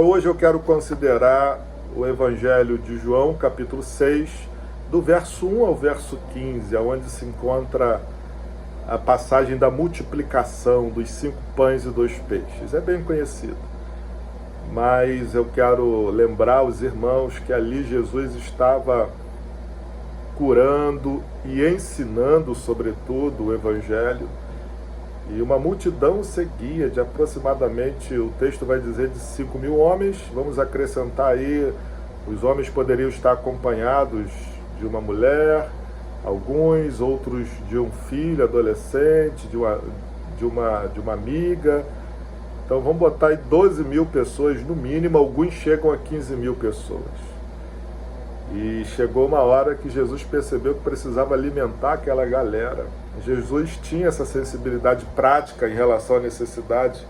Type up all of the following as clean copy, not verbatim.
Hoje eu quero considerar o Evangelho de João, capítulo 6, do verso 1 ao verso 15, onde se encontra a passagem da multiplicação dos 5 pães e 2 peixes. É bem conhecido, mas eu quero lembrar os irmãos que ali Jesus estava curando e ensinando, sobretudo, o Evangelho, e uma multidão seguia, de aproximadamente, o texto vai dizer, de 5.000 homens. Vamos acrescentar aí, os homens poderiam estar acompanhados de uma mulher, alguns, outros de um filho adolescente, de uma amiga. Então vamos botar aí 12.000 pessoas no mínimo, alguns chegam a 15.000 pessoas. E chegou uma hora que Jesus percebeu que precisava alimentar aquela galera. Jesus tinha essa sensibilidade prática em relação à necessidade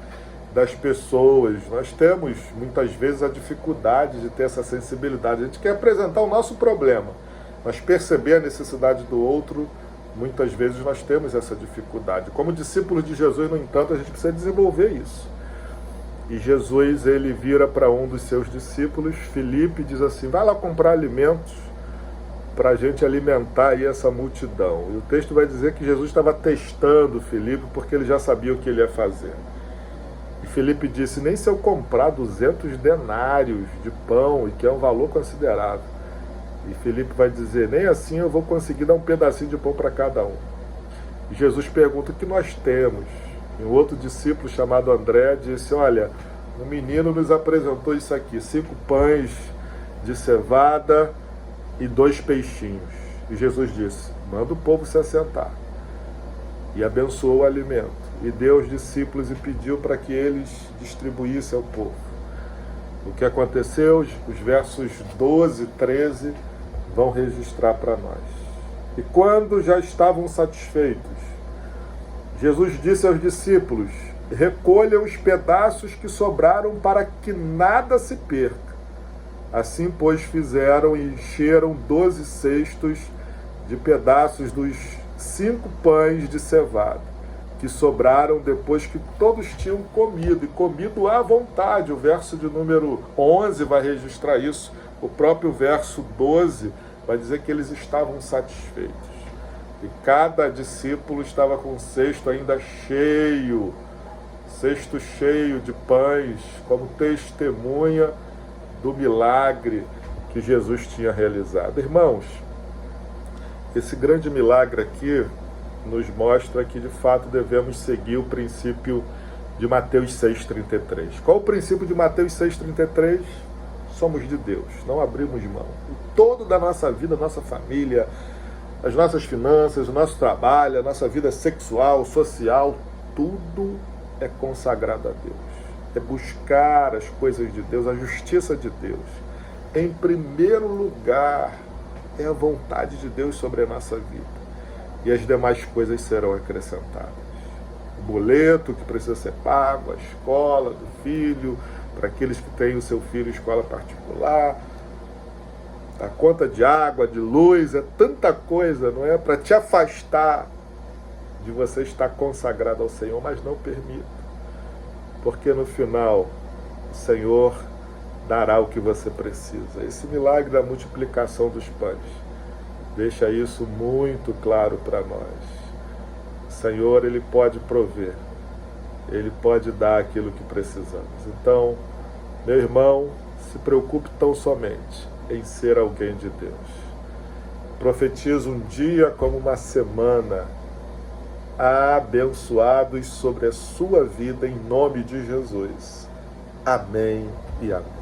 das pessoas. Nós temos, muitas vezes, a dificuldade de ter essa sensibilidade. A gente quer apresentar o nosso problema, mas perceber a necessidade do outro, muitas vezes nós temos essa dificuldade. Como discípulos de Jesus, no entanto, a gente precisa desenvolver isso. E Jesus, ele vira para um dos seus discípulos, Filipe, e diz assim: vai lá comprar alimentos para a gente alimentar aí essa multidão. E o texto vai dizer que Jesus estava testando Filipe, porque ele já sabia o que ele ia fazer. E Filipe disse: nem se eu comprar 200 denários de pão, e que é um valor considerável. E Filipe vai dizer: nem assim eu vou conseguir dar um pedacinho de pão para cada um. E Jesus pergunta: o que nós temos? E um outro discípulo chamado André disse: olha, um menino nos apresentou isso aqui, 5 pães de cevada e 2 peixinhos. E Jesus disse: manda o povo se assentar. E abençoou o alimento. E deu aos discípulos e pediu para que eles distribuíssem ao povo. O que aconteceu, os versos 12 e 13 vão registrar para nós. E quando já estavam satisfeitos, Jesus disse aos discípulos: recolham os pedaços que sobraram para que nada se perca. Assim, pois, fizeram e encheram 12 cestos de pedaços dos 5 pães de cevada, que sobraram depois que todos tinham comido, e comido à vontade. O verso de número 11 vai registrar isso. O próprio verso 12 vai dizer que eles estavam satisfeitos. E cada discípulo estava com um cesto ainda cheio, cesto cheio de pães, como testemunha do milagre que Jesus tinha realizado. Irmãos, esse grande milagre aqui nos mostra que, de fato, devemos seguir o princípio de Mateus 6,33. Qual o princípio de Mateus 6,33? Somos de Deus, não abrimos mão. O todo da nossa vida, nossa família, as nossas finanças, o nosso trabalho, a nossa vida sexual, social, tudo é consagrado a Deus. É buscar as coisas de Deus, a justiça de Deus. Em primeiro lugar, é a vontade de Deus sobre a nossa vida. E as demais coisas serão acrescentadas. O boleto que precisa ser pago, a escola do filho, para aqueles que têm o seu filho em escola particular, a conta de água, de luz, é tanta coisa, não é? Para te afastar de você estar consagrado ao Senhor, mas não permita. Porque no final, o Senhor dará o que você precisa. Esse milagre da multiplicação dos pães deixa isso muito claro para nós. O Senhor, Ele pode prover. Ele pode dar aquilo que precisamos. Então, meu irmão, se preocupe tão somente em ser alguém de Deus. Profetizo um dia como uma semana abençoados sobre a sua vida em nome de Jesus. Amém e amém.